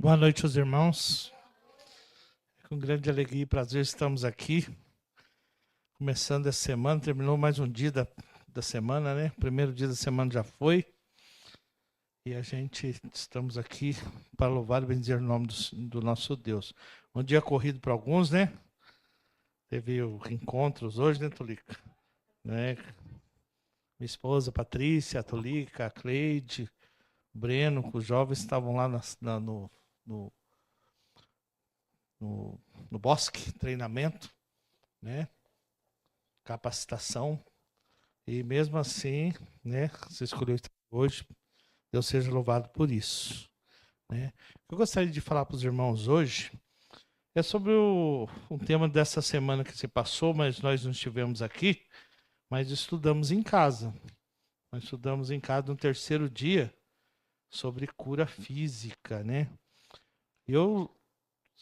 Boa noite, os irmãos. Com grande alegria e prazer estamos aqui, começando essa semana, terminou mais um dia da semana, né? O primeiro dia da semana já foi. E a gente estamos aqui para louvar e bendizer o nome do nosso Deus. Um dia corrido para alguns, né? Teve encontros hoje, né, Tolica? Né? Minha esposa, Patrícia, a Tolica, a Cleide, o Breno, os jovens estavam lá no, no bosque, treinamento, né? Capacitação. E mesmo assim, né? Você escolheu estar hoje, Deus seja louvado por isso. Né? O que eu gostaria de falar para os irmãos hoje é sobre um tema dessa semana que se passou, mas nós não estivemos aqui, mas estudamos em casa. Nós estudamos em casa no terceiro dia sobre cura física, né? Eu,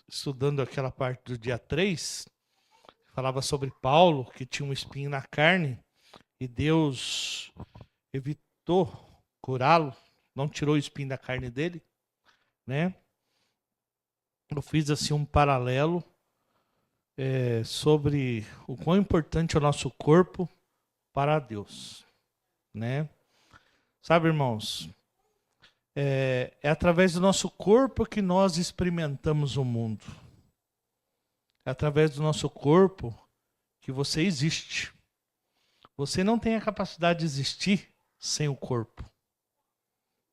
estudando aquela parte do dia 3, falava sobre Paulo, que tinha um espinho na carne, e Deus evitou curá-lo, não tirou o espinho da carne dele, né? Eu fiz assim um paralelo sobre o quão importante é o nosso corpo para Deus, né? Sabe, irmãos, é através do nosso corpo que nós experimentamos o mundo. É através do nosso corpo que você existe. Você não tem a capacidade de existir sem o corpo.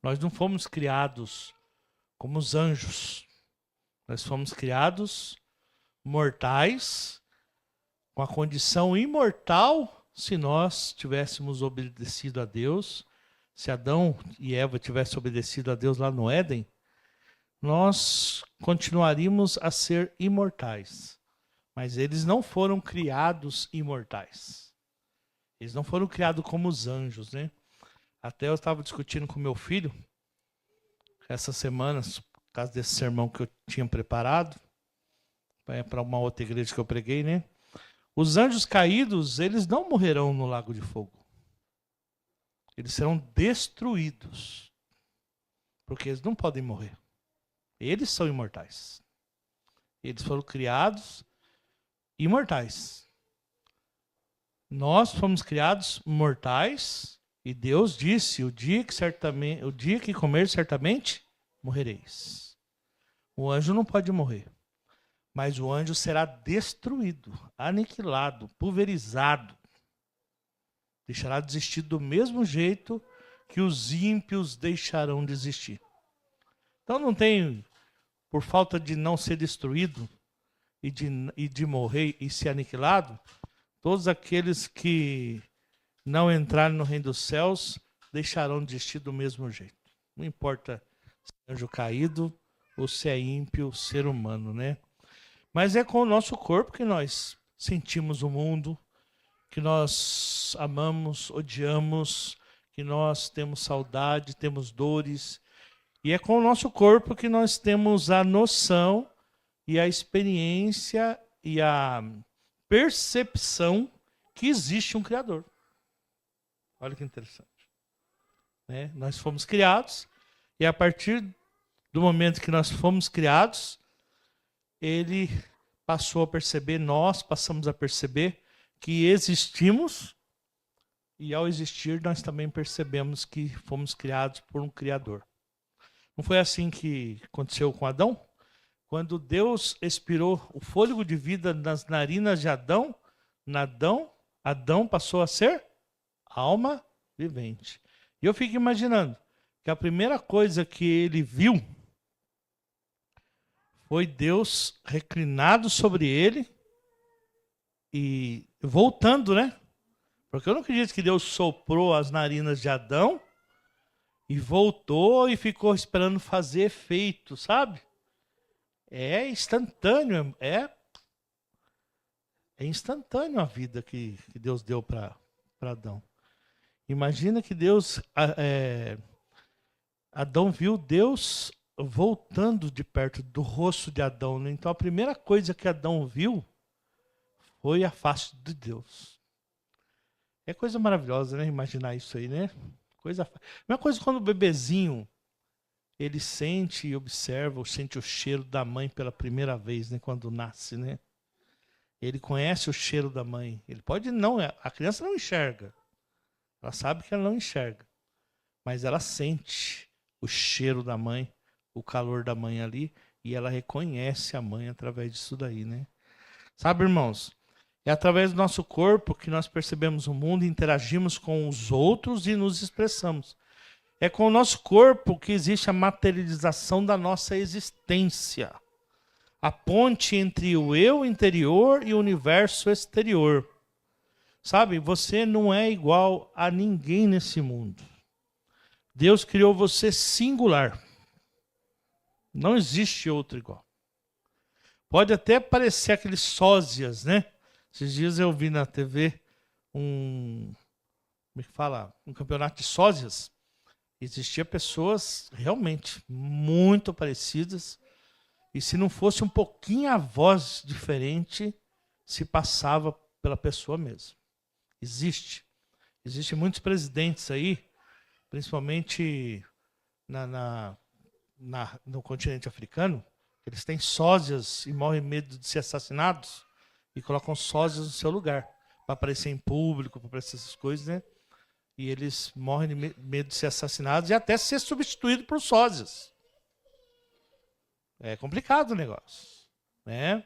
Nós não fomos criados como os anjos. Nós fomos criados mortais, com a condição imortal, se nós tivéssemos obedecido a Deus. Se Adão e Eva tivessem obedecido a Deus lá no Éden, nós continuaríamos a ser imortais. Mas eles não foram criados imortais. Eles não foram criados como os anjos, né? Até eu estava discutindo com meu filho essa semana, por causa desse sermão que eu tinha preparado, para uma outra igreja que eu preguei, né? Os anjos caídos, eles não morrerão no lago de fogo. Eles serão destruídos. Porque eles não podem morrer. Eles são imortais. Eles foram criados imortais. Nós fomos criados mortais e Deus disse: o dia que comer certamente morrereis. O anjo não pode morrer. Mas o anjo será destruído, aniquilado, pulverizado. Deixará de existir do mesmo jeito que os ímpios deixarão de existir. Então não tem, por falta de não ser destruído e de morrer e ser aniquilado, todos aqueles que não entrarem no reino dos céus deixarão de existir do mesmo jeito. Não importa se é anjo caído ou se é ímpio, ser humano, né? Mas é com o nosso corpo que nós sentimos o mundo, que nós amamos, odiamos, que nós temos saudade, temos dores. E é com o nosso corpo que nós temos a noção e a experiência e a percepção que existe um Criador. Olha que interessante. Né? Nós fomos criados e a partir do momento que nós fomos criados, ele passou a perceber, nós passamos a perceber que existimos e ao existir nós também percebemos que fomos criados por um Criador. Não foi assim que aconteceu com Adão? Quando Deus expirou o fôlego de vida nas narinas de Adão, Adão passou a ser alma vivente. E eu fico imaginando que a primeira coisa que ele viu foi Deus reclinado sobre ele e voltando, né? Porque eu não acredito que Deus soprou as narinas de Adão e voltou e ficou esperando fazer efeito, sabe? É instantâneo, é instantâneo a vida que Deus deu para Adão. Imagina que Adão viu Deus voltando de perto do rosto de Adão. Né? Então a primeira coisa que Adão viu foi a face de Deus. É coisa maravilhosa, né? Imaginar isso aí, né? Mesma coisa quando o bebezinho ele sente e observa, sente o cheiro da mãe pela primeira vez, né, quando nasce, né? Ele conhece o cheiro da mãe. Ele pode não, a criança não enxerga. Ela sabe que ela não enxerga, mas ela sente o cheiro da mãe, o calor da mãe ali, e ela reconhece a mãe através disso daí, né? Sabe, irmãos? É através do nosso corpo que nós percebemos o mundo, interagimos com os outros e nos expressamos. É com o nosso corpo que existe a materialização da nossa existência. A ponte entre o eu interior e o universo exterior. Sabe, você não é igual a ninguém nesse mundo. Deus criou você singular. Não existe outro igual. Pode até parecer aqueles sósias, né? Esses dias eu vi na TV como é que fala? Um campeonato de sósias. Existia pessoas realmente muito parecidas. E se não fosse um pouquinho a voz diferente, se passava pela pessoa mesmo. Existe. Existem muitos presidentes aí, principalmente no continente africano, eles têm sósias e morrem medo de ser assassinados e colocam sósias no seu lugar, para aparecer em público, para aparecer essas coisas, né? E eles morrem de medo de ser assassinados e até ser substituídos por sósias. É complicado o negócio, né?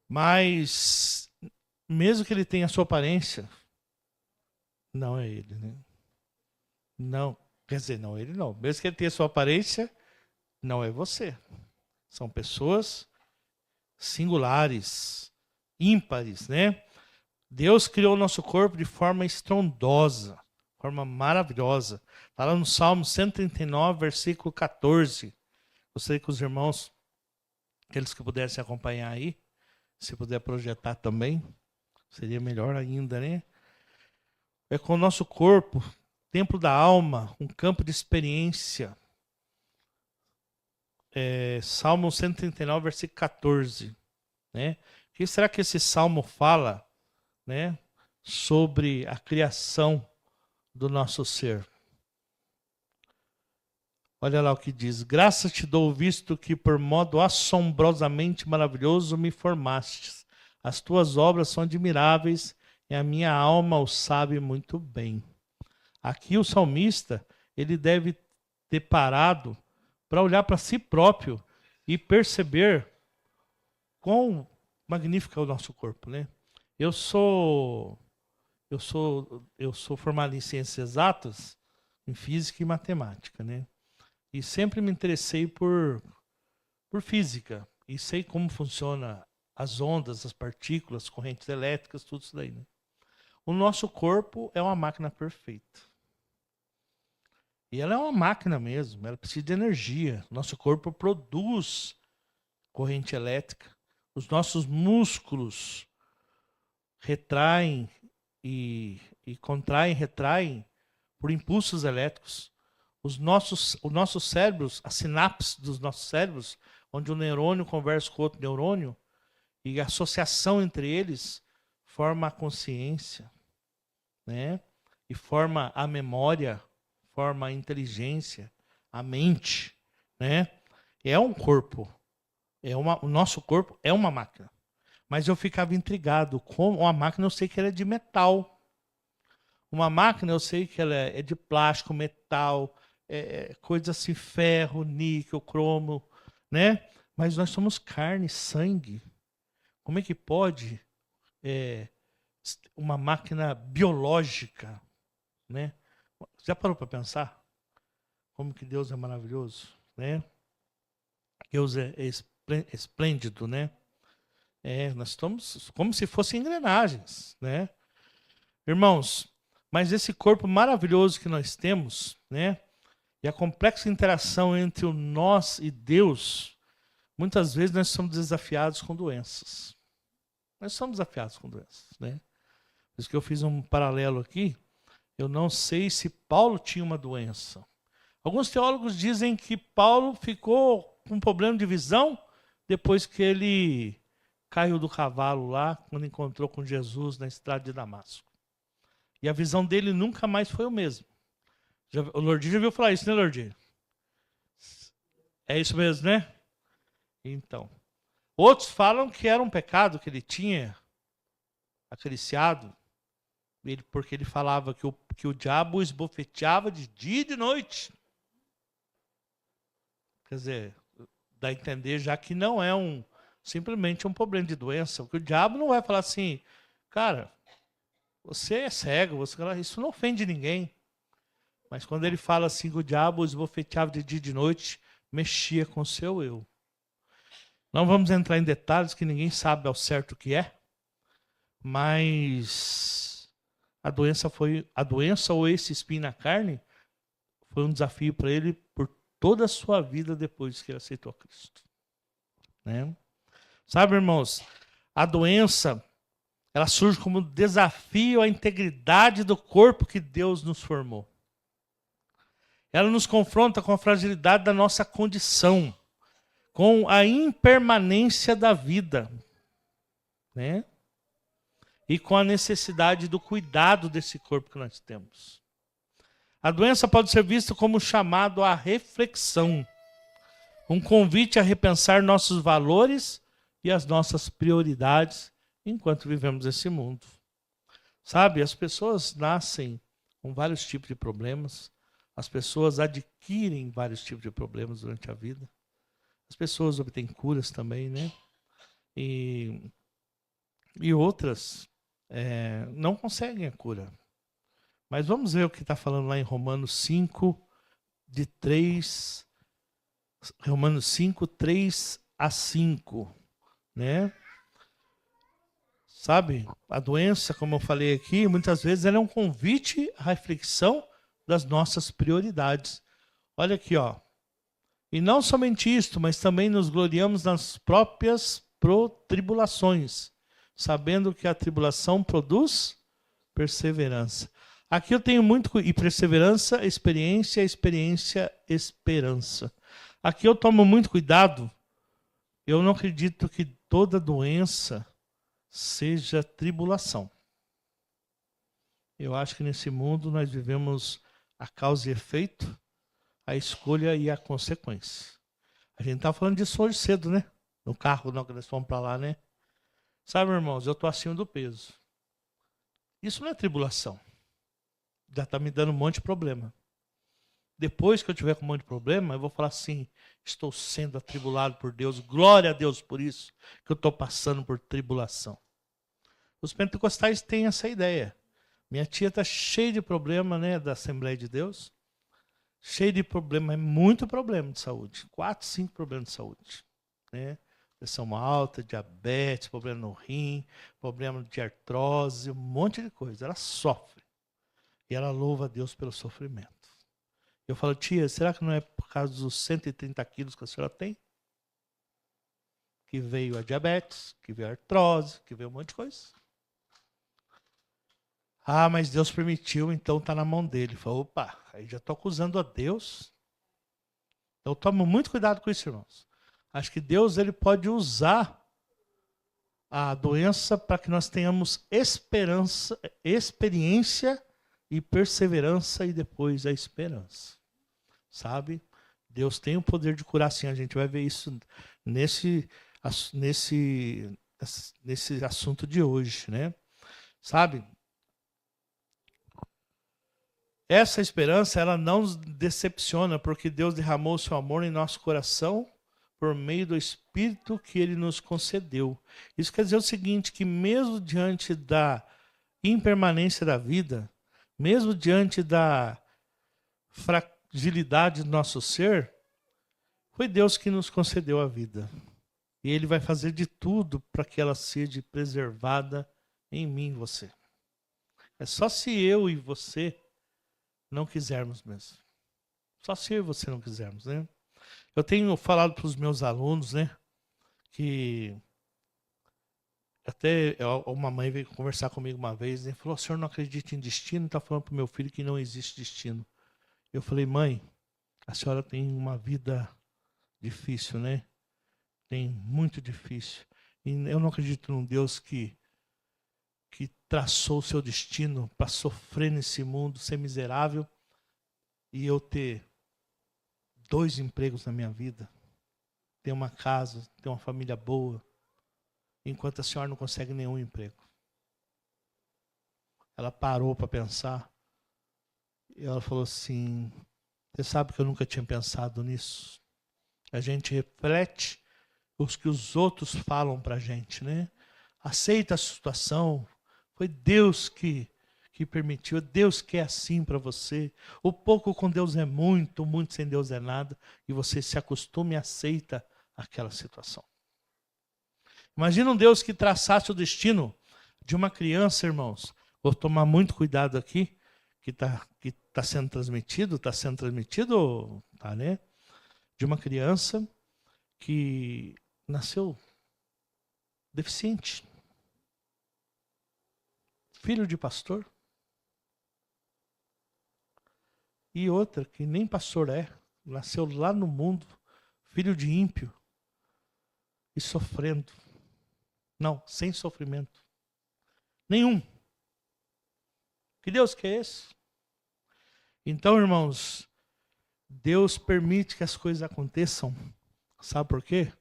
Mas, mesmo que ele tenha a sua aparência, não é ele, né? Não, quer dizer, não é ele não. Mesmo que ele tenha a sua aparência, não é você. São pessoas singulares, ímpares, né? Deus criou o nosso corpo de forma estrondosa, forma maravilhosa. Está lá no Salmo 139, versículo 14. Gostaria que os irmãos, aqueles que pudessem acompanhar aí, se puder projetar também, seria melhor ainda, né? É com o nosso corpo, templo da alma, um campo de experiência. Salmo 139, versículo 14. Né? O que será que esse salmo fala, né, sobre a criação do nosso ser? Olha lá o que diz. Graças te dou, visto que por modo assombrosamente maravilhoso me formastes. As tuas obras são admiráveis e a minha alma o sabe muito bem. Aqui o salmista, ele deve ter parado para olhar para si próprio e perceber quão magnífico é o nosso corpo, né? Eu sou formado em ciências exatas, em física e matemática, né? E sempre me interessei por física. E sei como funciona as ondas, as partículas, correntes elétricas, tudo isso daí, né? O nosso corpo é uma máquina perfeita. E ela é uma máquina mesmo, ela precisa de energia. Nosso corpo produz corrente elétrica. Os nossos músculos retraem e contraem, retraem por impulsos elétricos. Os nossos cérebros, as sinapses dos nossos cérebros, onde um neurônio conversa com outro neurônio, e a associação entre eles forma a consciência, né? E forma a memória, forma a inteligência, a mente, né? É um corpo. O nosso corpo é uma máquina. Mas eu ficava intrigado. Como uma máquina eu sei que ela é de metal. Uma máquina eu sei que ela é de plástico, metal, coisa assim, ferro, níquel, cromo, né? Mas nós somos carne, sangue. Como é que pode uma máquina biológica, né? Já parou para pensar? Como que Deus é maravilhoso, né? Deus é esplêndido, né? Nós estamos como se fossem engrenagens, né? Irmãos, mas esse corpo maravilhoso que nós temos, né? E a complexa interação entre o nós e Deus, muitas vezes nós somos desafiados com doenças. Nós somos desafiados com doenças, né? Por isso que eu fiz um paralelo aqui. Eu não sei se Paulo tinha uma doença. Alguns teólogos dizem que Paulo ficou com um problema de visão depois que ele caiu do cavalo lá, quando encontrou com Jesus na estrada de Damasco. E a visão dele nunca mais foi o mesmo. O Lordinho já ouviu falar isso, né, Lordinho? É isso mesmo, né? Então. Outros falam que era um pecado que ele tinha acariciado, porque ele falava que o diabo o esbofeteava de dia e de noite. Quer dizer, dá a entender já que não é simplesmente um problema de doença. Porque o diabo não vai falar assim, cara, você é cego, isso não ofende ninguém. Mas quando ele fala assim que o diabo o esbofeteava de dia e de noite, mexia com o seu eu. Não vamos entrar em detalhes que ninguém sabe ao certo o que é, mas a doença ou esse espinho na carne foi um desafio para ele por toda a sua vida depois que ele aceitou Cristo, né? Sabe, irmãos, a doença ela surge como desafio à integridade do corpo que Deus nos formou. Ela nos confronta com a fragilidade da nossa condição, com a impermanência da vida, né? E com a necessidade do cuidado desse corpo que nós temos. A doença pode ser vista como um chamado à reflexão, um convite a repensar nossos valores e as nossas prioridades enquanto vivemos esse mundo. Sabe, as pessoas nascem com vários tipos de problemas, as pessoas adquirem vários tipos de problemas durante a vida, as pessoas obtêm curas também, né? E outras não conseguem a cura. Mas vamos ver o que está falando lá em Romanos 5, Romanos 5, 3 a 5, né? Sabe, a doença, como eu falei aqui, muitas vezes ela é um convite à reflexão das nossas prioridades. Olha aqui, ó. E não somente isto, mas também nos gloriamos nas próprias tribulações, sabendo que a tribulação produz perseverança. Aqui eu tenho muito... E perseverança, experiência, esperança. Aqui eu tomo muito cuidado. Eu não acredito que toda doença seja tribulação. Eu acho que nesse mundo nós vivemos a causa e efeito, a escolha e a consequência. A gente estava falando disso hoje cedo, né? No carro, não, que nós fomos para lá, né? Sabe, irmãos, eu estou acima do peso. Isso não é tribulação. Já está me dando um monte de problema. Depois que eu tiver com um monte de problema, eu vou falar assim, estou sendo atribulado por Deus, glória a Deus por isso, que eu estou passando por tribulação. Os pentecostais têm essa ideia. Minha tia está cheia de problema, né, da Assembleia de Deus. Cheia de problema, é muito problema de saúde. 4, 5 problemas de saúde, né? Pressão alta, diabetes, problema no rim, problema de artrose, um monte de coisa. Ela sofre. E ela louva a Deus pelo sofrimento. Eu falo, tia, será que não é por causa dos 130 quilos que a senhora tem? Que veio a diabetes, que veio a artrose, que veio um monte de coisa. Ah, mas Deus permitiu, então está na mão dele. Falei, opa, aí já estou acusando a Deus. Eu tomo muito cuidado com isso, irmãos. Acho que Deus ele pode usar a doença para que nós tenhamos esperança, experiência e perseverança e depois a esperança. Sabe? Deus tem o poder de curar, sim. A gente vai ver isso nesse assunto de hoje, né? Sabe? Essa esperança, ela não nos decepciona, porque Deus derramou o seu amor em nosso coração por meio do Espírito que Ele nos concedeu. Isso quer dizer o seguinte, que mesmo diante da impermanência da vida, mesmo diante da fragilidade do nosso ser, foi Deus que nos concedeu a vida. E Ele vai fazer de tudo para que ela seja preservada em mim e você. É só se eu e você não quisermos mesmo. Só se eu e você não quisermos, né? Eu tenho falado para os meus alunos, né? Que até uma mãe veio conversar comigo uma vez e falou, o senhor não acredita em destino? Está falando para o meu filho que não existe destino. Eu falei, mãe, a senhora tem uma vida difícil, né? Tem muito difícil. E eu não acredito num Deus que traçou o seu destino para sofrer nesse mundo, ser miserável, e eu ter 2 empregos na minha vida. ter uma casa, ter uma família boa, enquanto a senhora não consegue nenhum emprego. Ela parou para pensar e ela falou assim, você sabe que eu nunca tinha pensado nisso? A gente reflete os que os outros falam para a gente, né? Aceita a situação, foi Deus que permitiu, Deus quer assim para você. O pouco com Deus é muito, muito sem Deus é nada, e você se acostuma e aceita aquela situação. Imagina um Deus que traçasse o destino de uma criança, irmãos. Vou tomar muito cuidado aqui, que tá sendo transmitido, tá, né? De uma criança que nasceu deficiente. Filho de pastor. E outra que nem pastor nasceu lá no mundo, filho de ímpio e sofrendo. Não, sem sofrimento. Nenhum. Que Deus que é esse? Então, irmãos, Deus permite que as coisas aconteçam. Sabe por quê?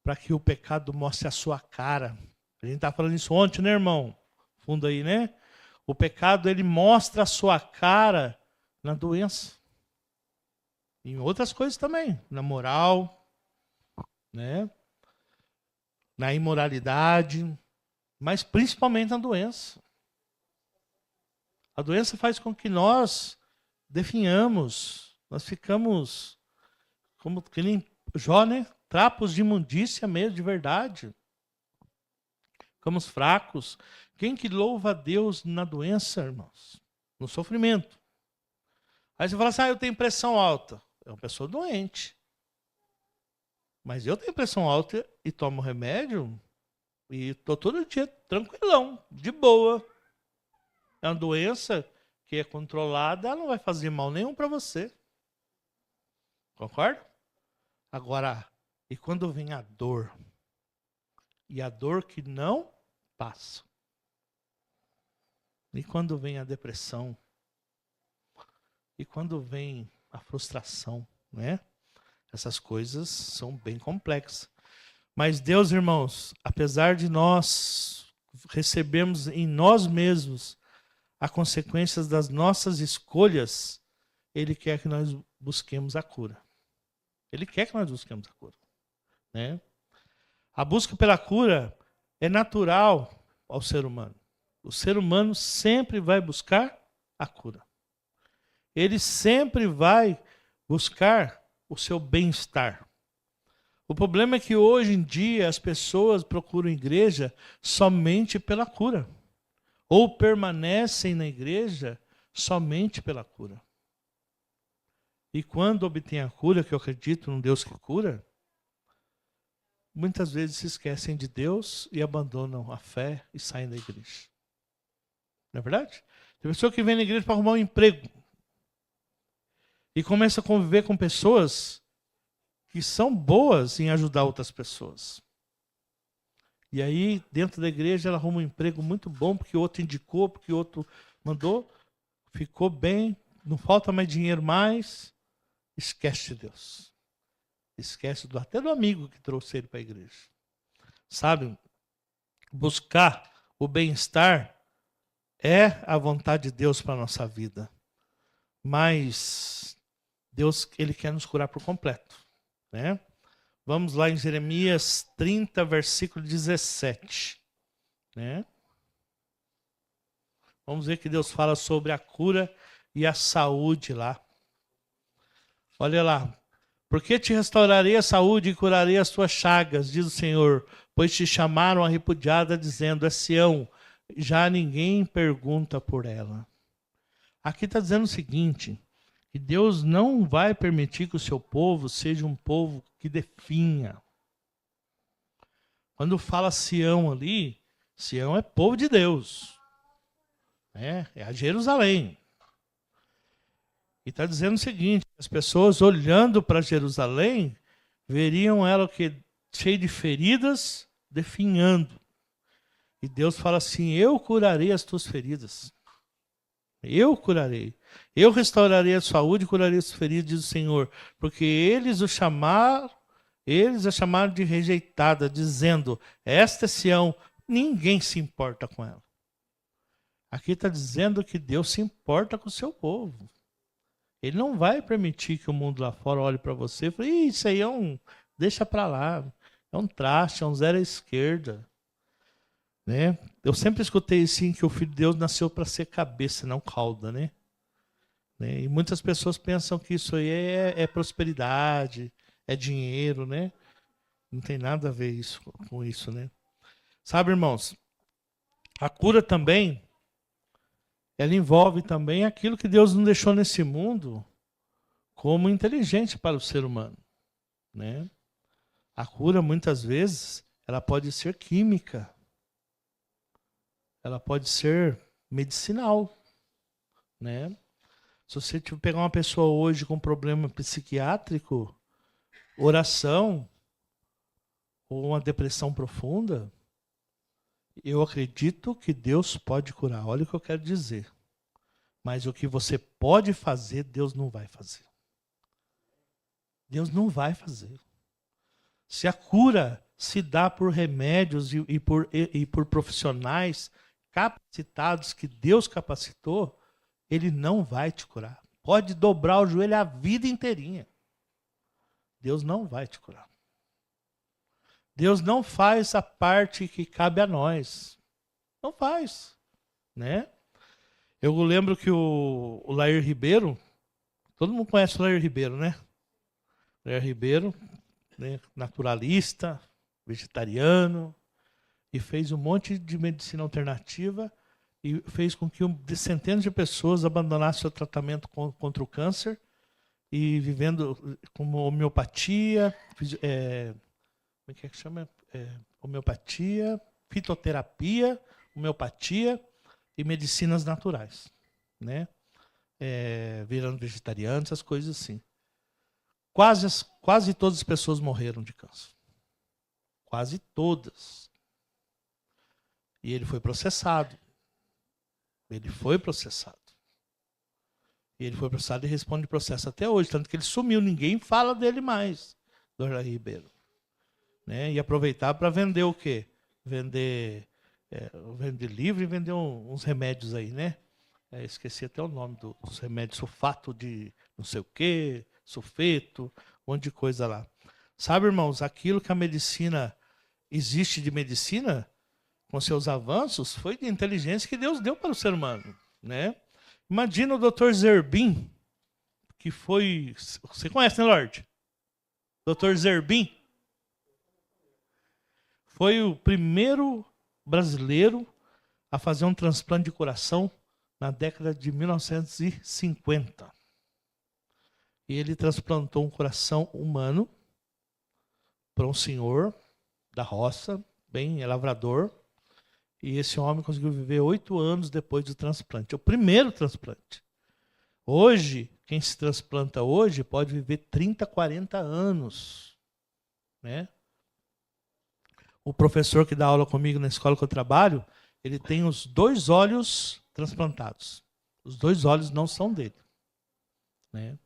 Para que o pecado mostre a sua cara. A gente está falando isso ontem, né, irmão? Fundo aí, né? O pecado, ele mostra a sua cara na doença. Em outras coisas também. Na moral, né? Na imoralidade, mas principalmente na doença. A doença faz com que nós definhamos, nós ficamos como que nem Jó, né? Trapos de imundícia mesmo, de verdade. Ficamos fracos. Quem que louva a Deus na doença, irmãos? No sofrimento. Aí você fala assim, eu tenho pressão alta. É uma pessoa doente. Mas eu tenho pressão alta e tomo remédio e estou todo dia tranquilão, de boa. É uma doença que é controlada, ela não vai fazer mal nenhum para você. Concorda? Agora, e quando vem a dor? E a dor que não passa. E quando vem a depressão? E quando vem a frustração, né? Essas coisas são bem complexas. Mas Deus, irmãos, apesar de nós recebermos em nós mesmos as consequências das nossas escolhas, Ele quer que nós busquemos a cura. Ele quer que nós busquemos a cura, né? A busca pela cura é natural ao ser humano. O ser humano sempre vai buscar a cura. Ele sempre vai buscar o seu bem-estar. O problema é que hoje em dia as pessoas procuram igreja somente pela cura. Ou permanecem na igreja somente pela cura. E quando obtém a cura, que eu acredito num Deus que cura, muitas vezes se esquecem de Deus e abandonam a fé e saem da igreja. Não é verdade? Tem pessoa que vem na igreja para arrumar um emprego e começa a conviver com pessoas que são boas em ajudar outras pessoas. E aí, dentro da igreja, ela arruma um emprego muito bom, porque o outro indicou, porque o outro mandou, ficou bem, não falta mais dinheiro mais, esquece de Deus. Esquece até do amigo que trouxe ele para a igreja. Sabe, buscar o bem-estar é a vontade de Deus para a nossa vida. Mas Deus, Ele quer nos curar por completo, né? Vamos lá em Jeremias 30, versículo 17. Né? Vamos ver que Deus fala sobre a cura e a saúde lá. Olha lá. Porque te restaurarei a saúde e curarei as tuas chagas, diz o Senhor, pois te chamaram a repudiada, dizendo, é Sião, já ninguém pergunta por ela. Aqui está dizendo o seguinte, que Deus não vai permitir que o seu povo seja um povo que definha. Quando fala Sião ali, Sião é povo de Deus. É a Jerusalém. E está dizendo o seguinte, as pessoas olhando para Jerusalém, veriam ela que cheia de feridas, definhando. E Deus fala assim, eu curarei as tuas feridas. Eu curarei. Eu restaurarei a saúde e curarei as feridas, diz o Senhor. Porque eles o chamaram, Eles a chamaram de rejeitada, dizendo, esta é Sião, ninguém se importa com ela. Aqui está dizendo que Deus se importa com o seu povo. Ele não vai permitir que o mundo lá fora olhe para você e fale, isso aí é deixa para lá, é um traste, é um zero à esquerda. Né? Eu sempre escutei assim, que o Filho de Deus nasceu para ser cabeça, não cauda. Né? E muitas pessoas pensam que isso aí é prosperidade, é dinheiro, né? Não tem nada a ver isso, com isso, né? Sabe, irmãos, a cura também, ela envolve também aquilo que Deus nos deixou nesse mundo como inteligente para o ser humano, né? A cura, muitas vezes, ela pode ser química, ela pode ser medicinal, né? Se você pegar uma pessoa hoje com problema psiquiátrico, oração ou uma depressão profunda, eu acredito que Deus pode curar. Olha o que eu quero dizer. Mas o que você pode fazer, Deus não vai fazer. Deus não vai fazer. Se a cura se dá por remédios e por profissionais capacitados que Deus capacitou, Ele não vai te curar. Pode dobrar o joelho a vida inteirinha. Deus não vai te curar. Deus não faz a parte que cabe a nós. Não faz. Né? Eu lembro que o Lair Ribeiro, todo mundo conhece o Lair Ribeiro, né? Lair Ribeiro, né? Naturalista, vegetariano, e fez um monte de medicina alternativa e fez com que centenas de pessoas abandonassem seu tratamento contra o câncer e vivendo com homeopatia, como é que chama? Homeopatia, fitoterapia, homeopatia e medicinas naturais, né? Virando vegetariano, essas coisas assim. Quase todas as pessoas morreram de câncer. Quase todas. E ele foi processado. Ele foi processado. E ele foi processado e responde processo até hoje. Tanto que ele sumiu, ninguém fala dele mais, Dora Ribeiro. Né? E aproveitar para vender o quê? Vender livro e vender uns remédios aí, né? Esqueci até o nome dos remédios, sulfato de não sei o quê, sulfeto, um monte de coisa lá. Sabe, irmãos, aquilo que a medicina existe de medicina, com seus avanços, foi de inteligência que Deus deu para o ser humano, né? Imagina o Dr. Zerbin, que foi... Você conhece, né, Lorde? Dr. Zerbin foi o primeiro brasileiro a fazer um transplante de coração na década de 1950. E ele transplantou um coração humano para um senhor da roça, bem lavrador, e esse homem conseguiu viver 8 anos depois do transplante. É o primeiro transplante. Hoje, quem se transplanta hoje pode viver 30, 40 anos. Né? O professor que dá aula comigo na escola que eu trabalho, ele tem os 2 olhos transplantados. Os 2 olhos não são dele. Né?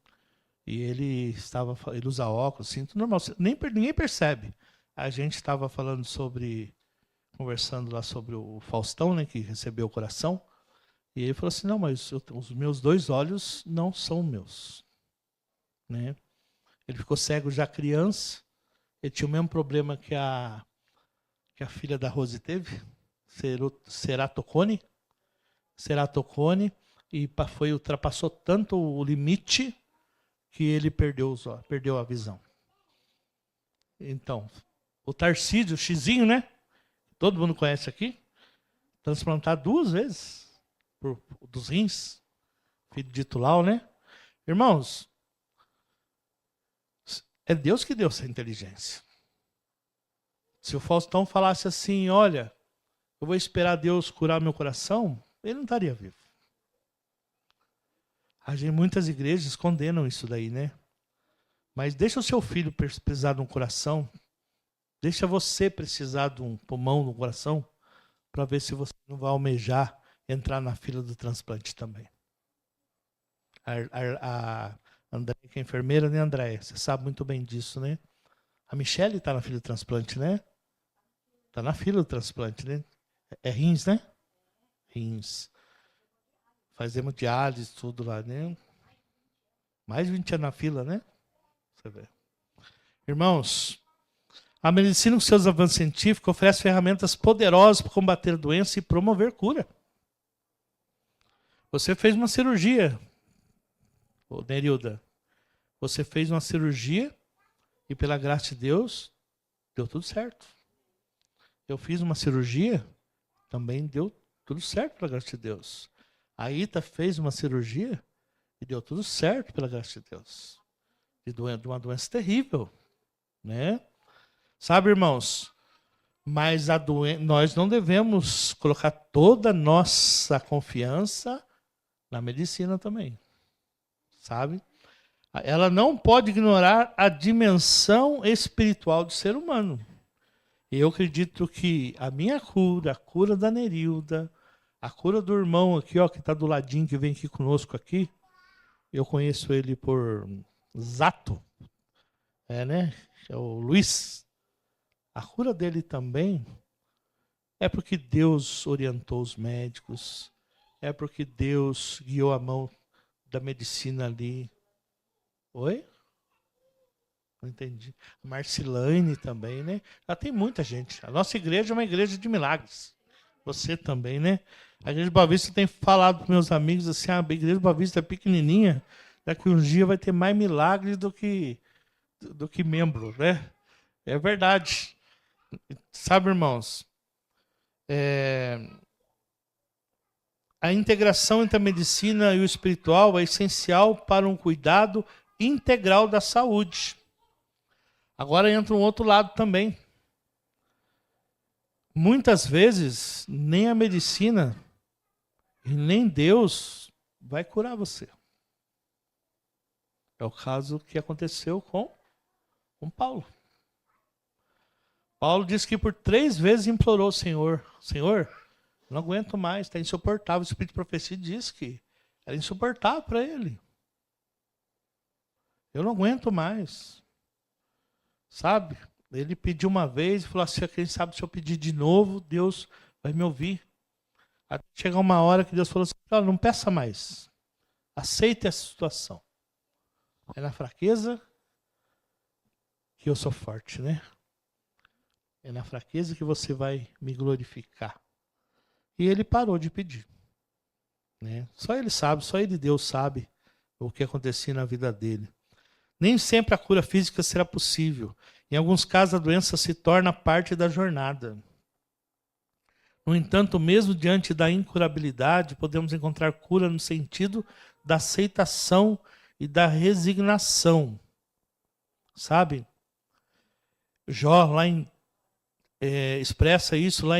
E ele usa óculos, cinto normal. Ninguém percebe. A gente estava conversando lá sobre o Faustão, né, que recebeu o coração. E ele falou assim, não, mas os meus 2 olhos não são meus. Né? Ele ficou cego já criança. Ele tinha o mesmo problema que a filha da Rose teve, ceratocone, e ultrapassou tanto o limite que ele perdeu a visão. Então, o Tarcísio, o Xizinho, né? Todo mundo conhece aqui, transplantado 2 vezes dos rins, filho de Tulau, né? Irmãos, é Deus que deu essa inteligência. Se o Faustão falasse assim, olha, eu vou esperar Deus curar meu coração, ele não estaria vivo. Muitas igrejas condenam isso daí, né? Mas deixa o seu filho precisar de um coração, deixa você precisar de um pulmão no coração, para ver se você não vai almejar entrar na fila do transplante também. A Andréia, que é enfermeira, né, Andréia? Você sabe muito bem disso, né? A Michele está na fila do transplante, né? Está na fila do transplante, né? É rins, né? Rins. Faz hemodiálise, tudo lá, né? Mais de 20 anos na fila, né? Você vê. Irmãos, a medicina com seus avanços científicos oferece ferramentas poderosas para combater a doença e promover cura. Você fez uma cirurgia, ô Nerilda. Você fez uma cirurgia e pela graça de Deus, deu tudo certo. Eu fiz uma cirurgia, também deu tudo certo pela graça de Deus. A Ita fez uma cirurgia e deu tudo certo pela graça de Deus. De uma doença terrível, né? Sabe, irmãos? Mas nós não devemos colocar toda a nossa confiança na medicina também. Sabe? Ela não pode ignorar a dimensão espiritual do ser humano. Eu acredito que a minha cura, a cura da Nerilda, a cura do irmão aqui, ó, que está do ladinho, que vem aqui conosco aqui, eu conheço ele por Zato, né? É o Luiz. A cura dele também é porque Deus orientou os médicos, é porque Deus guiou a mão da medicina ali. Oi? Não entendi. A Marcilane também, né? Já tem muita gente. A nossa igreja é uma igreja de milagres. Você também, né? A igreja de Boa Vista tem falado para meus amigos assim, a igreja de Boa Vista é pequenininha, daqui uns dias vai ter mais milagres do que membro, né? É verdade. Sabe, irmãos, a integração entre a medicina e o espiritual é essencial para um cuidado integral da saúde. Agora entra um outro lado também. Muitas vezes, nem a medicina e nem Deus vai curar você. É o caso que aconteceu com Paulo. Paulo disse que por 3 vezes implorou ao Senhor: Senhor, não aguento mais, está insuportável. O Espírito de Profecia diz que era insuportável para ele. Eu não aguento mais. Sabe? Ele pediu uma vez e falou assim: quem sabe se eu pedir de novo, Deus vai me ouvir. Até chegar uma hora que Deus falou assim: não peça mais. Aceite essa situação. É na fraqueza que eu sou forte, né? É na fraqueza que você vai me glorificar. E ele parou de pedir. Né? Só ele sabe, só ele, Deus, sabe o que acontecia na vida dele. Nem sempre a cura física será possível. Em alguns casos, a doença se torna parte da jornada. No entanto, mesmo diante da incurabilidade, podemos encontrar cura no sentido da aceitação e da resignação. Sabe? Jó, lá expressa isso lá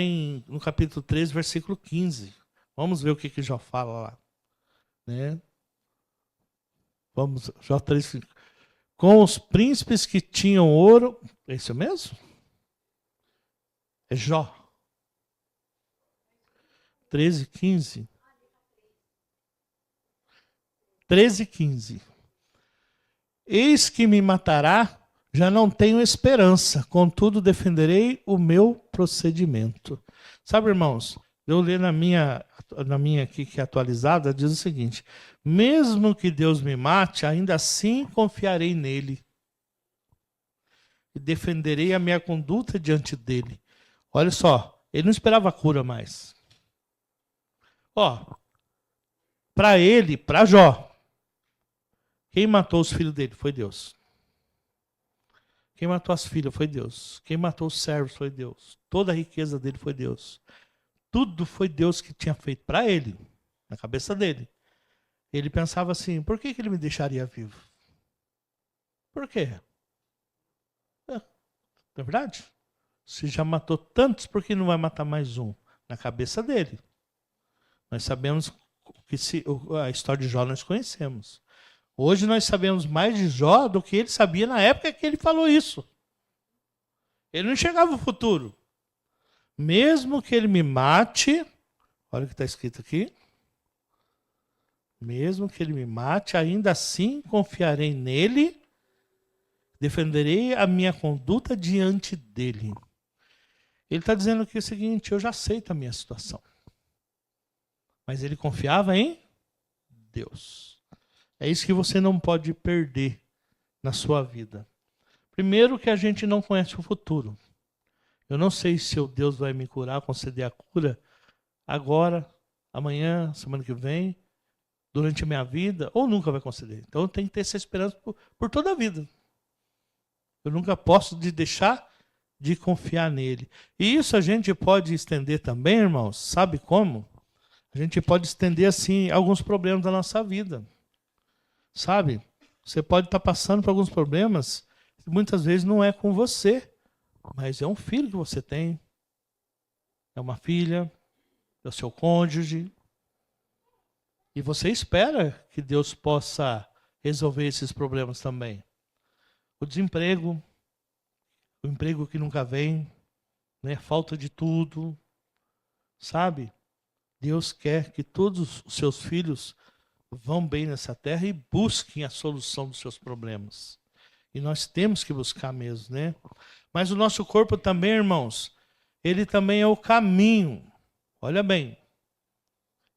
no capítulo 13, versículo 15. Vamos ver o que Jó fala lá. Né? Vamos, Jó 3, com os príncipes que tinham ouro. É isso mesmo? É Jó 13, 15. 13, 15. Eis que me matará, já não tenho esperança, contudo defenderei o meu procedimento. Sabe, irmãos, eu li na minha aqui que é atualizada, diz o seguinte: mesmo que Deus me mate, ainda assim confiarei nele e defenderei a minha conduta diante dele. Olha só, ele não esperava a cura mais. Para ele, para Jó, quem matou os filhos dele foi Deus. Quem matou as filhas foi Deus. Quem matou os servos foi Deus. Toda a riqueza dele foi Deus. Tudo foi Deus que tinha feito para ele, na cabeça dele. Ele pensava assim: por que ele me deixaria vivo? Por quê? Não é verdade? Se já matou tantos, por que não vai matar mais um? Na cabeça dele. Nós sabemos que a história de Jó nós conhecemos. Hoje nós sabemos mais de Jó do que ele sabia na época que ele falou isso. Ele não enxergava o futuro. Mesmo que ele me mate, olha o que está escrito aqui. Mesmo que ele me mate, ainda assim confiarei nele, defenderei a minha conduta diante dele. Ele está dizendo aqui o seguinte: eu já aceito a minha situação. Mas ele confiava em Deus. É isso que você não pode perder na sua vida. Primeiro, que a gente não conhece o futuro. Eu não sei se o Deus vai me curar, conceder a cura agora, amanhã, semana que vem, durante a minha vida, ou nunca vai conceder. Então eu tenho que ter essa esperança por toda a vida. Eu nunca posso deixar de confiar nele. E isso a gente pode estender também, irmãos, sabe como? A gente pode estender assim alguns problemas da nossa vida. Sabe? Você pode estar passando por alguns problemas que muitas vezes não é com você, mas é um filho que você tem, é uma filha, é o seu cônjuge. E você espera que Deus possa resolver esses problemas também. O desemprego, o emprego que nunca vem, né? Falta de tudo, sabe? Deus quer que todos os seus filhos vão bem nessa terra e busquem a solução dos seus problemas. E nós temos que buscar mesmo, né? Mas o nosso corpo também, irmãos, ele também é o caminho. Olha bem,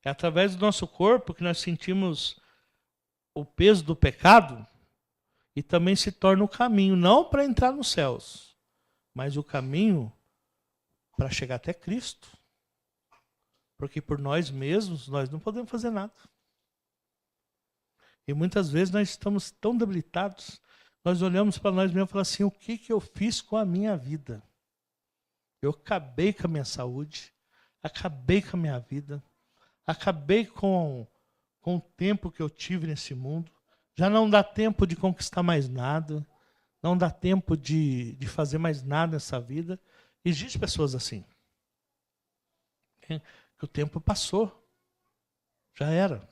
é através do nosso corpo que nós sentimos o peso do pecado e também se torna o caminho, não para entrar nos céus, mas o caminho para chegar até Cristo. Porque por nós mesmos, nós não podemos fazer nada. E muitas vezes nós estamos tão debilitados, nós olhamos para nós mesmos e falamos assim: o que eu fiz com a minha vida? Eu acabei com a minha saúde, acabei com a minha vida, acabei com o tempo que eu tive nesse mundo. Já não dá tempo de conquistar mais nada, não dá tempo de fazer mais nada nessa vida. Existem pessoas assim, que o tempo passou, já era,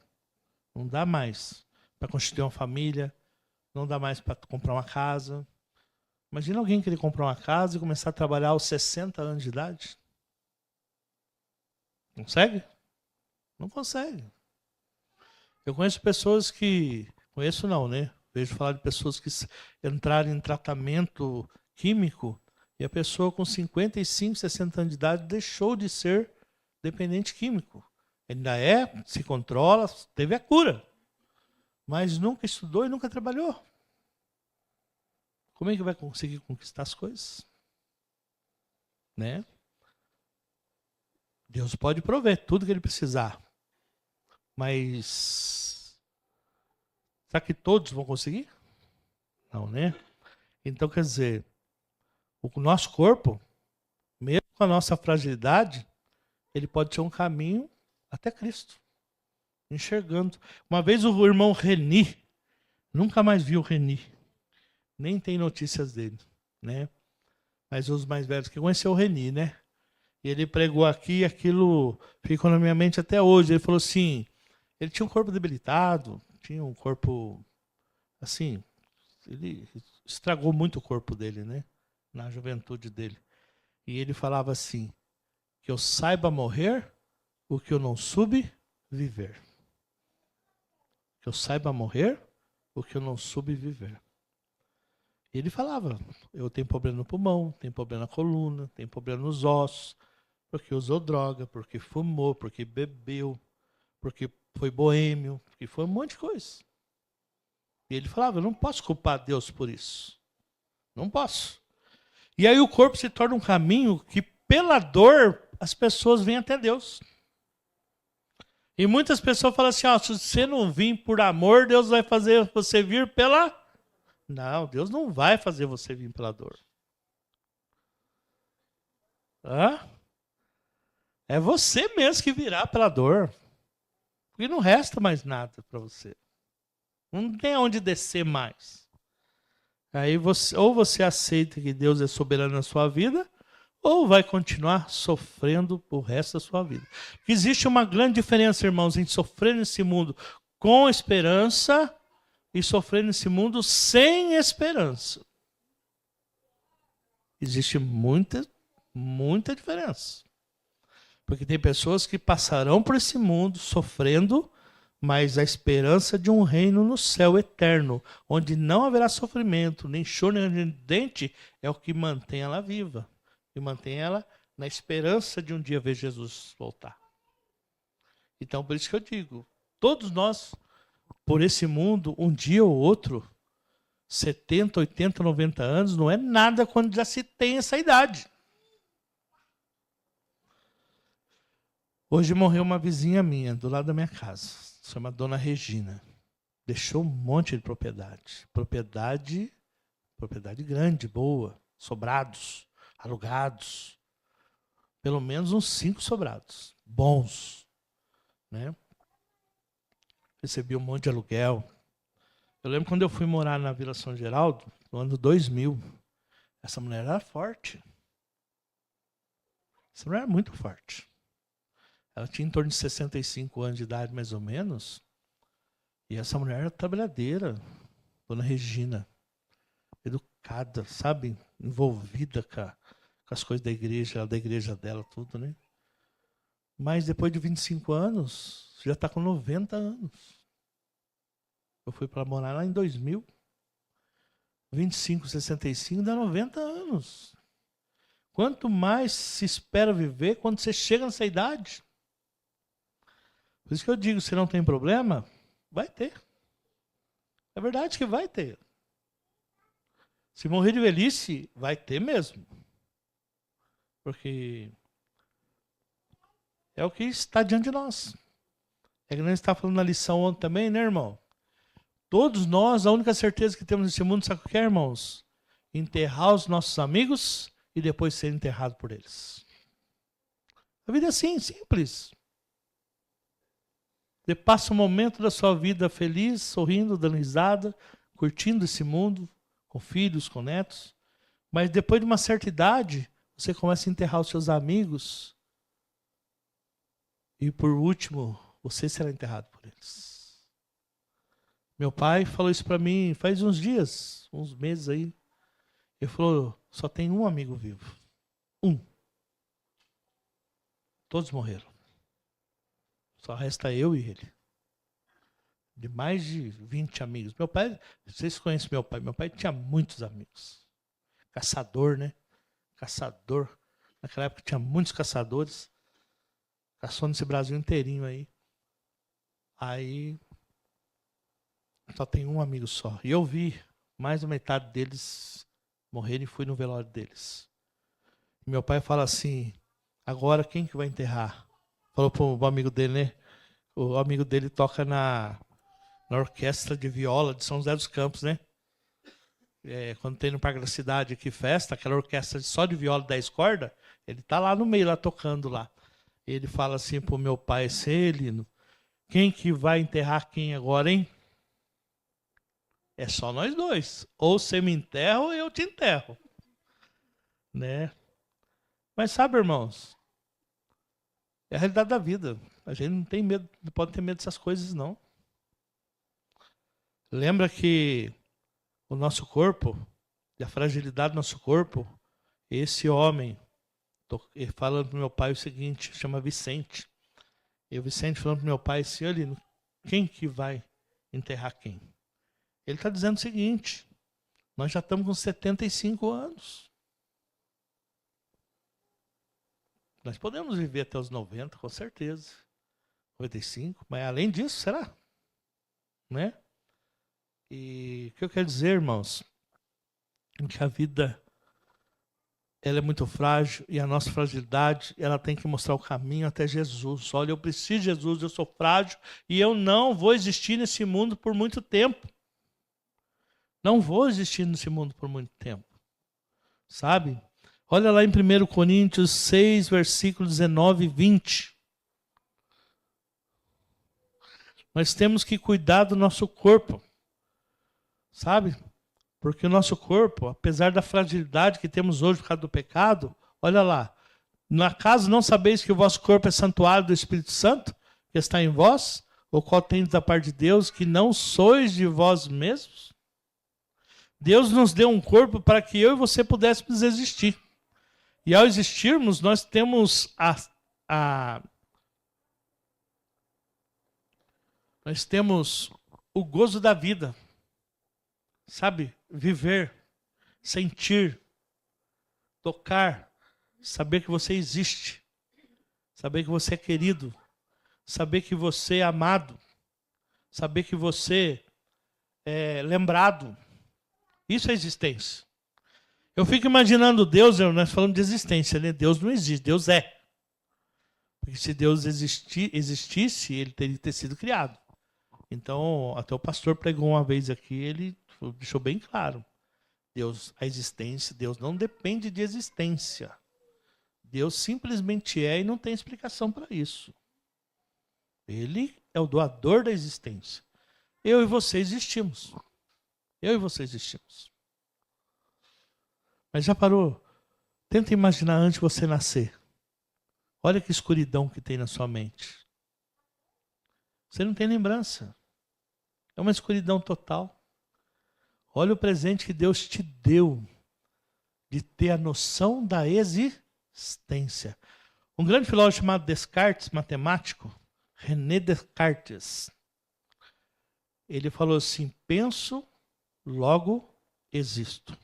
não dá mais para constituir uma família, não dá mais para comprar uma casa. Imagina alguém querer comprar uma casa e começar a trabalhar aos 60 anos de idade. Consegue? Não consegue. Eu conheço pessoas que... Conheço não, né? Vejo falar de pessoas que entraram em tratamento químico e a pessoa com 55, 60 anos de idade deixou de ser dependente químico. Ainda se controla, teve a cura. Mas nunca estudou e nunca trabalhou. Como é que vai conseguir conquistar as coisas? Né? Deus pode prover tudo que ele precisar. Mas será que todos vão conseguir? Não, né? Então, quer dizer, o nosso corpo, mesmo com a nossa fragilidade, ele pode ser um caminho até Cristo. Enxergando. Uma vez o irmão Reni, nunca mais vi o Reni, nem tem notícias dele, né? Mas os mais velhos que conheceu o Reni, né? E ele pregou aqui e aquilo ficou na minha mente até hoje. Ele falou assim, ele tinha um corpo debilitado, tinha um corpo assim, ele estragou muito o corpo dele, né? Na juventude dele. E ele falava assim, que eu saiba morrer o que eu não soube viver. Que eu saiba morrer o que eu não soube viver. E ele falava, eu tenho problema no pulmão, tenho problema na coluna, tenho problema nos ossos, porque usou droga, porque fumou, porque bebeu, porque foi boêmio, porque foi um monte de coisa. E ele falava, eu não posso culpar Deus por isso. Não posso. E aí o corpo se torna um caminho que, pela dor, as pessoas vêm até Deus. E muitas pessoas falam assim, se você não vir por amor, Deus vai fazer você vir pela... Não, Deus não vai fazer você vir pela dor. É você mesmo que virá pela dor. Porque não resta mais nada para você. Não tem aonde descer mais. Aí ou você aceita que Deus é soberano na sua vida, ou vai continuar sofrendo o resto da sua vida. Existe uma grande diferença, irmãos, entre sofrer nesse mundo com esperança e sofrer nesse mundo sem esperança. Existe muita diferença. Porque tem pessoas que passarão por esse mundo sofrendo, mas a esperança de um reino no céu eterno, onde não haverá sofrimento, nem choro, nem ranger de dente, é o que mantém ela viva. E mantém ela na esperança de um dia ver Jesus voltar. Então, por isso que eu digo, todos nós, por esse mundo, um dia ou outro, 70, 80, 90 anos, não é nada quando já se tem essa idade. Hoje morreu uma vizinha minha, do lado da minha casa, se chama Dona Regina. Deixou um monte de propriedade. Propriedade grande, boa, sobrados, alugados. Pelo menos uns 5 sobrados, bons. Né? Recebi um monte de aluguel. Eu lembro quando eu fui morar na Vila São Geraldo, no ano 2000, essa mulher era forte. Essa mulher era muito forte. Ela tinha em torno de 65 anos de idade, mais ou menos. E essa mulher era trabalhadeira, Dona Regina. Educada, sabe? Envolvida com as coisas da igreja dela, tudo, né? Mas depois de 25 anos, já está com 90 anos. Eu fui para morar lá em 2000. 25, 65, dá 90 anos. Quanto mais se espera viver quando você chega nessa idade? Por isso que eu digo, se não tem problema, vai ter. É verdade que vai ter. Se morrer de velhice, vai ter mesmo. Porque é o que está diante de nós. É que nós estávamos falando na lição ontem também, né, irmão? Todos nós, a única certeza que temos nesse mundo, sabe o que é, irmãos? Enterrar os nossos amigos e depois ser enterrado por eles. A vida é assim, simples. Você passa um momento da sua vida feliz, sorrindo, dando risada, curtindo esse mundo, com filhos, com netos. Mas depois de uma certa idade, você começa a enterrar os seus amigos. E por último, você será enterrado por eles. Meu pai falou isso para mim faz uns dias, uns meses aí. Ele falou, só tem um amigo vivo. Um. Todos morreram. Só resta eu e ele. De mais de 20 amigos. Meu pai, vocês conhecem meu pai. Meu pai tinha muitos amigos. Caçador, né? Caçador. Naquela época tinha muitos caçadores. Caçou nesse Brasil inteirinho aí. Aí só tem um amigo só. E eu vi mais da metade deles morrerem e fui no velório deles. E meu pai fala assim, agora quem que vai enterrar? Falou pro amigo dele, né? O amigo dele toca na orquestra de viola de São José dos Campos, né? Quando tem no Parque da Cidade aqui festa, aquela orquestra só de viola 10 cordas, ele tá lá no meio, lá tocando lá. Ele fala assim pro meu pai, Celino, quem que vai enterrar quem agora, hein? É só nós dois. Ou você me enterra ou eu te enterro. Né? Mas sabe, irmãos, é a realidade da vida. A gente não tem medo, não pode ter medo dessas coisas, não. Lembra que o nosso corpo, e a fragilidade do nosso corpo, esse homem, falando para o meu pai o seguinte, chama Vicente. E o Vicente falando para o meu pai assim, olha, quem que vai enterrar quem? Ele está dizendo o seguinte, nós já estamos com 75 anos. Nós podemos viver até os 90, com certeza. 95, mas além disso, será? Né? E o que eu quero dizer, irmãos, é que a vida ela é muito frágil e a nossa fragilidade ela tem que mostrar o caminho até Jesus. Olha, eu preciso de Jesus, eu sou frágil e eu não vou existir nesse mundo por muito tempo. Não vou existir nesse mundo por muito tempo. Sabe? Olha lá em 1 Coríntios 6, versículos 19 e 20. Nós temos que cuidar do nosso corpo. Sabe? Porque o nosso corpo, apesar da fragilidade que temos hoje por causa do pecado, olha lá. No acaso não sabeis que o vosso corpo é santuário do Espírito Santo, que está em vós, o qual tendes da parte de Deus, que não sois de vós mesmos? Deus nos deu um corpo para que eu e você pudéssemos existir. E ao existirmos, nós temos Nós temos o gozo da vida. Sabe? Viver, sentir, tocar, saber que você existe, saber que você é querido, saber que você é amado, saber que você é lembrado. Isso é existência. Eu fico imaginando Deus, nós falamos de existência, né? Deus não existe, Deus é. Porque se Deus existisse, ele teria que ter sido criado. Então, até o pastor pregou uma vez aqui, ele deixou bem claro. Deus, a existência, Deus não depende de existência. Deus simplesmente é e não tem explicação para isso. Ele é o doador da existência. Eu e você existimos. Eu e você existimos. Mas já parou? Tenta imaginar antes de você nascer. Olha que escuridão que tem na sua mente. Você não tem lembrança. É uma escuridão total. Olha o presente que Deus te deu de ter a noção da existência. Um grande filósofo chamado Descartes, matemático, René Descartes, ele falou assim: penso, logo existo.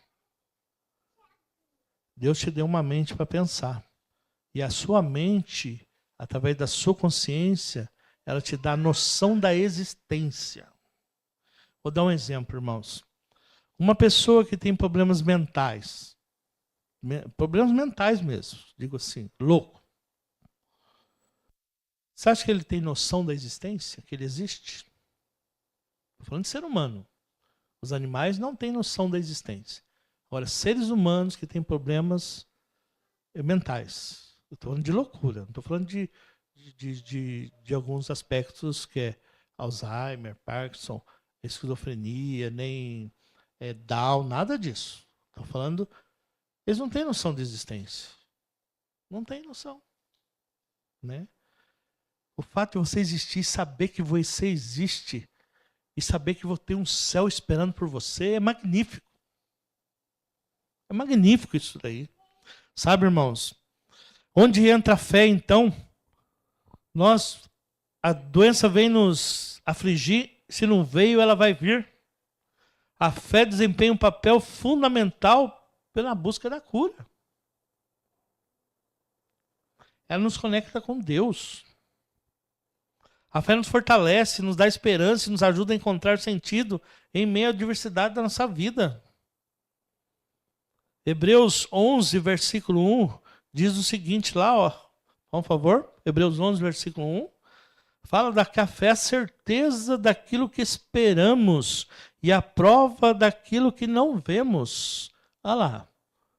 Deus te deu uma mente para pensar. E a sua mente, através da sua consciência, ela te dá a noção da existência. Vou dar um exemplo, irmãos. Uma pessoa que tem problemas mentais mesmo, digo assim, louco. Você acha que ele tem noção da existência? Que ele existe? Estou falando de ser humano. Os animais não têm noção da existência. Agora, seres humanos que têm problemas mentais. Eu estou falando de loucura, não estou falando de alguns aspectos que é Alzheimer, Parkinson, esquizofrenia, nem Down, nada disso. Estou falando, eles não têm noção de existência. Não têm noção. Né? O fato de você existir, saber que você existe e saber que tem um céu esperando por você é magnífico. É magnífico isso daí. Sabe, irmãos? Onde entra a fé, então, a doença vem nos afligir, se não veio, ela vai vir. A fé desempenha um papel fundamental pela busca da cura. Ela nos conecta com Deus. A fé nos fortalece, nos dá esperança e nos ajuda a encontrar sentido em meio à diversidade da nossa vida. Hebreus 11, versículo 1, diz o seguinte lá, ó, por favor, Hebreus 11, versículo 1, fala da que a fé é a certeza daquilo que esperamos e a prova daquilo que não vemos. Olha lá,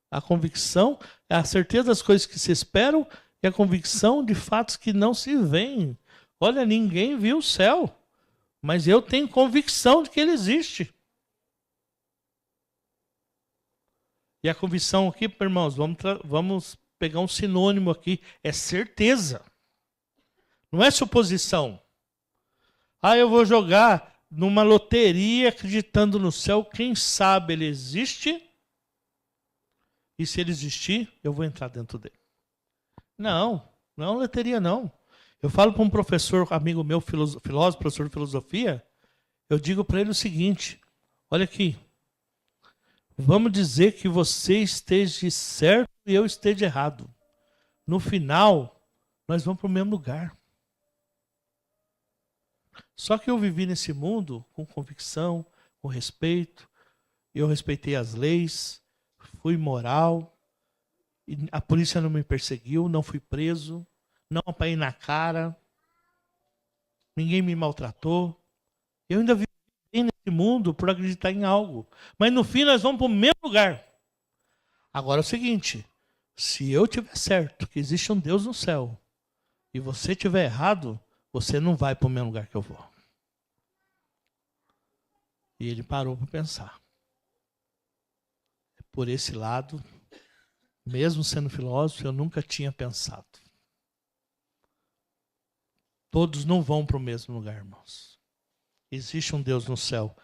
a convicção é a certeza das coisas que se esperam e a convicção de fatos que não se veem. Olha, ninguém viu o céu, mas eu tenho convicção de que ele existe. E a convicção aqui, irmãos, vamos pegar um sinônimo aqui, é certeza. Não é suposição. Eu vou jogar numa loteria acreditando no céu, quem sabe ele existe, e se ele existir, eu vou entrar dentro dele. Não é uma loteria não. Eu falo para um professor, amigo meu, filósofo, professor de filosofia, eu digo para ele o seguinte, olha aqui, vamos dizer que você esteja certo e eu esteja errado. No final, nós vamos para o mesmo lugar. Só que eu vivi nesse mundo com convicção, com respeito. Eu respeitei as leis, fui moral. E a polícia não me perseguiu, não fui preso, não apanhei na cara. Ninguém me maltratou. Eu ainda vivi nesse mundo por acreditar em algo. Mas no fim nós vamos para o mesmo lugar. Agora é o seguinte, se eu tiver certo que existe um Deus no céu e você tiver errado, você não vai para o mesmo lugar que eu vou. E ele parou para pensar. Por esse lado, mesmo sendo filósofo, eu nunca tinha pensado. Todos não vão para o mesmo lugar, irmãos. Existe um Deus no céu.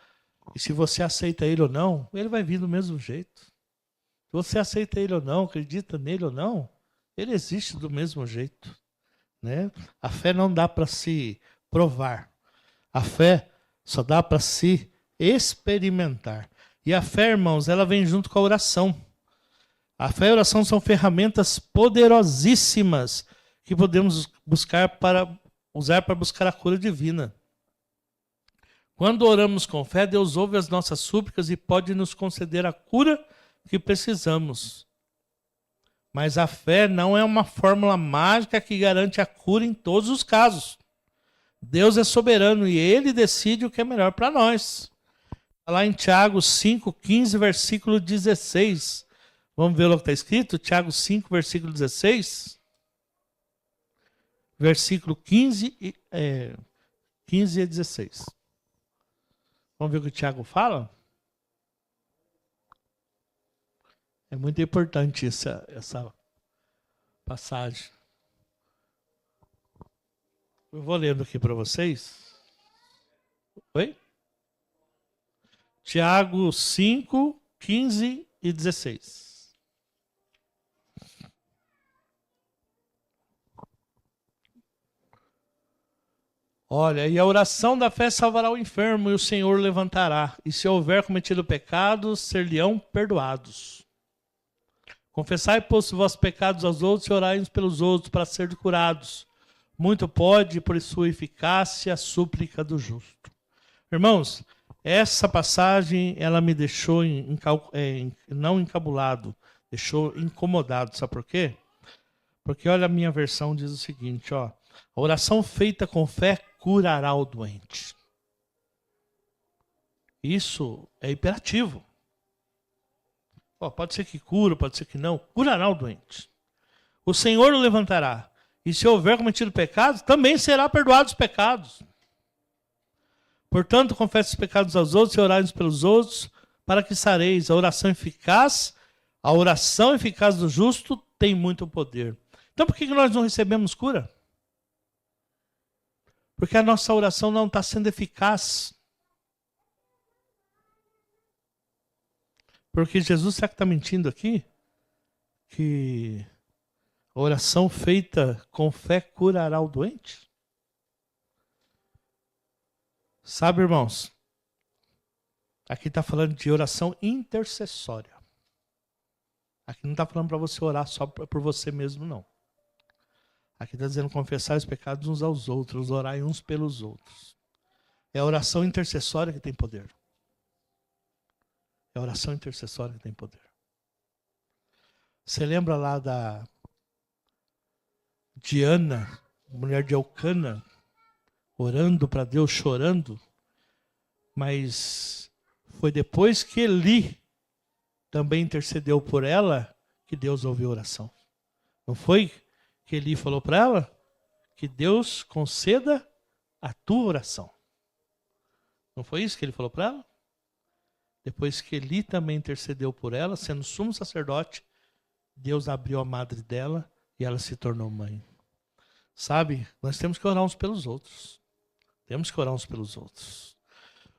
E se você aceita ele ou não, ele vai vir do mesmo jeito. Se você aceita ele ou não, acredita nele ou não, ele existe do mesmo jeito. Né? A fé não dá para se provar. A fé só dá para se experimentar. E a fé, irmãos, ela vem junto com a oração. A fé e a oração são ferramentas poderosíssimas que podemos usar para buscar a cura divina. Quando oramos com fé, Deus ouve as nossas súplicas e pode nos conceder a cura que precisamos. Mas a fé não é uma fórmula mágica que garante a cura em todos os casos. Deus é soberano e Ele decide o que é melhor para nós. Lá em Tiago 5:15, versículo 16. Vamos ver o que está escrito? Tiago 5, versículo 16. Versículo 15 e 16. Vamos ver o que o Tiago fala? É muito importante essa passagem. Eu vou lendo aqui para vocês. Oi? Tiago 5, 15 e 16. Olha, e a oração da fé salvará o enfermo, e o Senhor o levantará. E se houver cometido pecados, ser-lhe-ão perdoados. Confessai, pois, os vossos pecados aos outros e orai uns pelos outros para serem curados. Muito pode, por sua eficácia, a súplica do justo. Irmãos, essa passagem, ela me deixou não encabulado, deixou incomodado. Sabe por quê? Porque, olha, a minha versão diz o seguinte, ó. A oração feita com fé curará o doente. Isso é imperativo. Pode ser que cura, pode ser que não. Curará o doente. O Senhor o levantará. E se houver cometido pecados, também será perdoado os pecados. Portanto, confesse os pecados aos outros e orai uns pelos outros, para que sareis. A oração eficaz do justo tem muito poder. Então, por que nós não recebemos cura? Porque a nossa oração não está sendo eficaz. Porque Jesus, será que está mentindo aqui? Que a oração feita com fé curará o doente? Sabe, irmãos? Aqui está falando de oração intercessória. Aqui não está falando para você orar só por você mesmo, não. Aqui está dizendo confessar os pecados uns aos outros, orar uns pelos outros. É a oração intercessória que tem poder. É a oração intercessória que tem poder. Você lembra lá de Ana, mulher de Elcana, orando para Deus, chorando? Mas foi depois que Eli também intercedeu por ela que Deus ouviu a oração. Não foi que Eli falou para ela? Que Deus conceda a tua oração. Não foi isso que ele falou para ela? Depois que Eli também intercedeu por ela, sendo sumo sacerdote, Deus abriu a madre dela e ela se tornou mãe. Sabe, nós temos que orar uns pelos outros. Temos que orar uns pelos outros.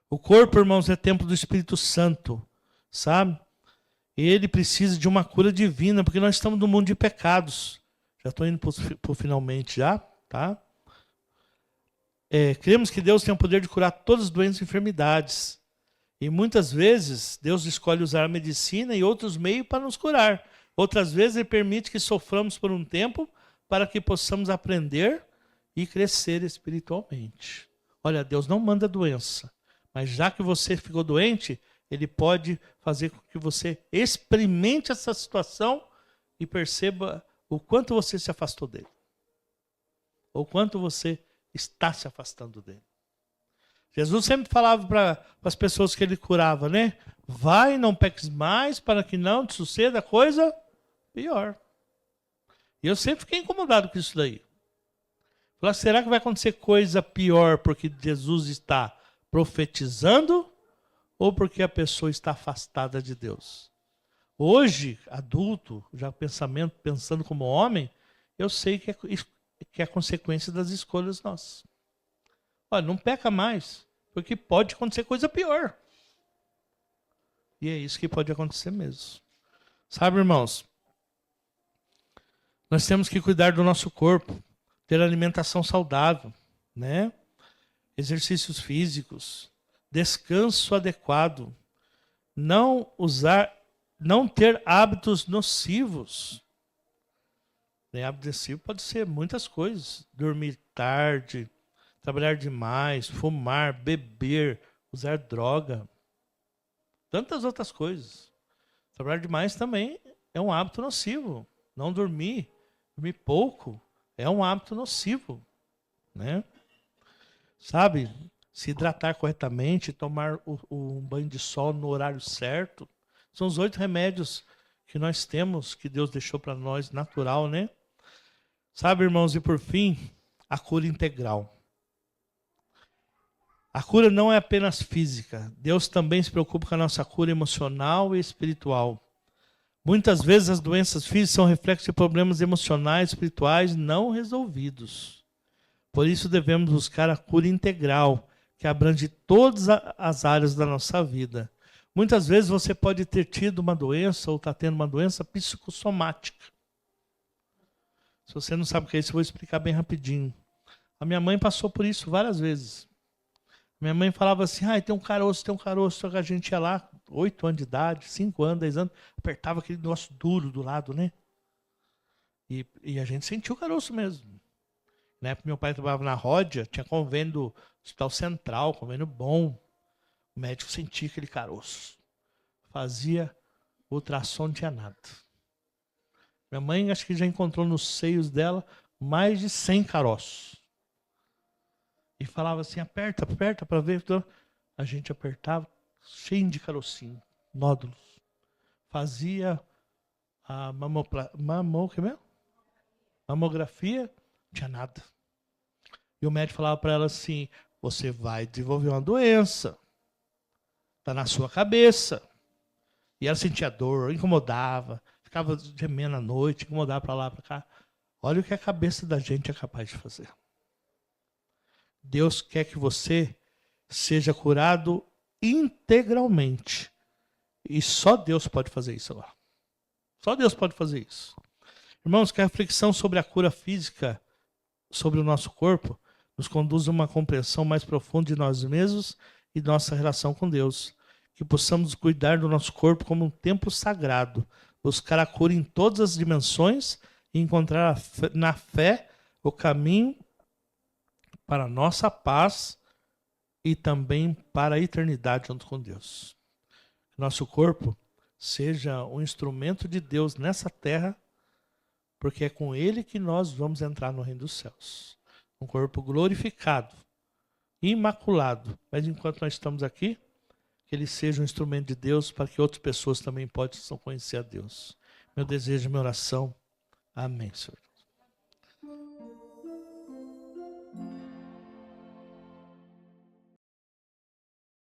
O corpo, irmãos, é templo do Espírito Santo, sabe? Ele precisa de uma cura divina, porque nós estamos no mundo de pecados. Já estou indo para o finalmente já, tá? Cremos que Deus tem o poder de curar todas as doenças e enfermidades. E muitas vezes Deus escolhe usar a medicina e outros meios para nos curar. Outras vezes Ele permite que soframos por um tempo para que possamos aprender e crescer espiritualmente. Olha, Deus não manda doença, mas já que você ficou doente, Ele pode fazer com que você experimente essa situação e perceba o quanto você se afastou dele. O quanto você está se afastando dele. Jesus sempre falava para as pessoas que ele curava, né? Vai, não peques mais, para que não te suceda coisa pior. E eu sempre fiquei incomodado com isso daí. Falei, será que vai acontecer coisa pior porque Jesus está profetizando ou porque a pessoa está afastada de Deus? Hoje, adulto, já pensando como homem, eu sei que é consequência das escolhas nossas. Olha, não peca mais, porque pode acontecer coisa pior. E é isso que pode acontecer mesmo. Sabe, irmãos? Nós temos que cuidar do nosso corpo, ter alimentação saudável, né? exercícios físicos, descanso adequado, não ter hábitos nocivos. Hábito nocivo pode ser muitas coisas: dormir tarde, trabalhar demais, fumar, beber, usar droga, tantas outras coisas. Trabalhar demais também é um hábito nocivo. Não dormir pouco, é um hábito nocivo, né? Sabe? Se hidratar corretamente, tomar um banho de sol no horário certo. São os 8 remédios que nós temos, que Deus deixou para nós, natural, né? Sabe, irmãos, e por fim, a cura integral. A cura não é apenas física. Deus também se preocupa com a nossa cura emocional e espiritual. Muitas vezes as doenças físicas são reflexos de problemas emocionais e espirituais não resolvidos. Por isso devemos buscar a cura integral, que abrange todas as áreas da nossa vida. Muitas vezes você pode ter tido uma doença ou está tendo uma doença psicossomática. Se você não sabe o que é isso, eu vou explicar bem rapidinho. A minha mãe passou por isso várias vezes. Minha mãe falava assim, tem um caroço. Só que a gente ia lá, 8 anos de idade, 5 anos, 10 anos, apertava aquele negócio duro do lado, né? E a gente sentiu o caroço mesmo. Na época meu pai trabalhava na Ródia, tinha convênio do Hospital Central, convênio bom. O médico sentia aquele caroço. Fazia ultrassom, não tinha nada. Minha mãe acho que já encontrou nos seios dela mais de 100 caroços. E falava assim, aperta para ver. A gente apertava, cheio de carocinho, nódulos. Fazia a mamografia, não tinha nada. E o médico falava para ela assim, você vai desenvolver uma doença. Está na sua cabeça. E ela sentia dor, incomodava, ficava gemendo à noite, incomodava para lá, para cá. Olha o que a cabeça da gente é capaz de fazer. Deus quer que você seja curado integralmente. E só Deus pode fazer isso agora. Só Deus pode fazer isso. Irmãos, que a reflexão sobre a cura física, sobre o nosso corpo, nos conduz a uma compreensão mais profunda de nós mesmos e nossa relação com Deus. Que possamos cuidar do nosso corpo como um templo sagrado, buscar a cura em todas as dimensões e encontrar na fé o caminho para a nossa paz e também para a eternidade junto com Deus. Que nosso corpo seja um instrumento de Deus nessa terra, porque é com ele que nós vamos entrar no reino dos céus. Um corpo glorificado, imaculado, mas enquanto nós estamos aqui, que ele seja um instrumento de Deus para que outras pessoas também possam conhecer a Deus. Meu desejo, minha oração. Amém, Senhor.